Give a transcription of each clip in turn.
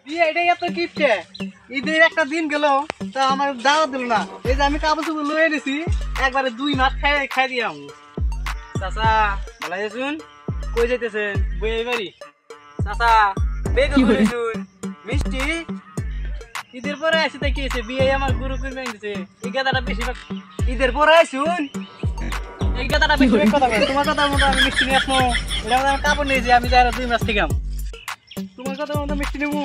বিয়ে এটাই এত কিপটে ঈদের একটা দিন গেল তা আমার দাওয়াত দিল না। এই যে আমি কাপড় চোপড় লয়ে এনেছি একবারে 2 মাস খাই দিয়ে আমি। চাচা ভালো আছেন? কই যাইতেছেন? বই বাড়ি। চাচা বেগ কইছুন মিষ্টি ঈদের পরে আসি তাই কি হয়েছে? বিয়ে আমার গুরু করে দিছে। এই গাদাটা বেশিরভাগ ঈদের পরে আসুন। এই গাদাটা বেশিরভাগ কথা বলে। তোমার কথা মতো আমি মিষ্টি নিয়ে আসবো। এটা আমি কাপড় নিয়েছি আমি যাই 2 মাস থেকে। তোমার কথা মতো মিষ্টি নেবো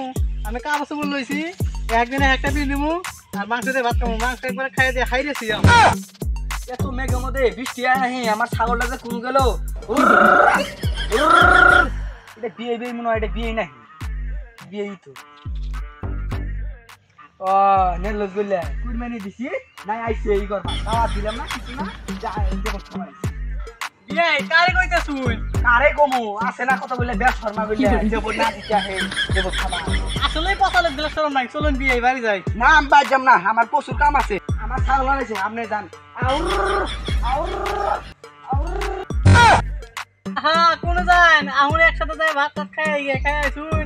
আমি কাপড় চোপড় লইছি একদিনে একটা পিস নেবো আর মাংস দিয়ে ভাত খাবো। মাংস একবারে খাই দিয়ে হাইরেছি এত মেঘের মধ্যে বৃষ্টি আয় নাহি আমার ছাগলটা যে কোন গেল এটা বিয়ে বিয়ে মনে হয় এটা বিয়ে নাহি বিয়েই তো ও নেল গলে কুরবানি দিছি নাই আইছে এই করবা খাওয়া দিলাম না কিছু না যা দেব খাওয়াই বিয়ে কারে কইতাছুন? আরে গমু আছে না কথা বলে বেশ শর্মা গলে দেব না দিতে হে দেব খাওয়া আসলে পছালে দিলে শরম নাই। চলুন বিয়ে বাড়ি যাই। না আমি বাদ যাম না আমার প্রচুর কাম আছে আমার ছাগল আছে আপনি যান হ্যাঁ কোন যান আমরা একসাথে যাই ভাত টাত খাই আসুন।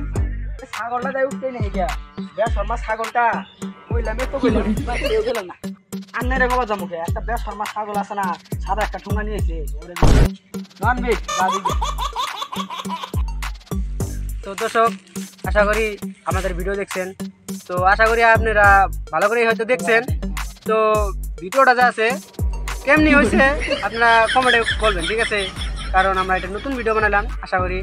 ছাগলটা যাই উঠতে নেই গিয়া বেশ শর্মা ছাগলটা কইলাম তো কইলাম কেউ গেল না আন্নের বাবা জামুকে একটা বেশ শর্মা ছাগল আছে না সাদা একটা ঠুঙ্গা নিয়েছে ওরে নন বেশ বাদি তো দর্শক আশা করি আমাদের ভিডিও দেখছেন। তো আশা করি আপনারা ভালো করে হয়তো দেখছেন। তো ভিডিওটা যা আছে কেমনি হয়েছে আপনারা কমেন্টে বলবেন, ঠিক আছে? কারণ আমরা এটা নতুন ভিডিও বানালাম। আশা করি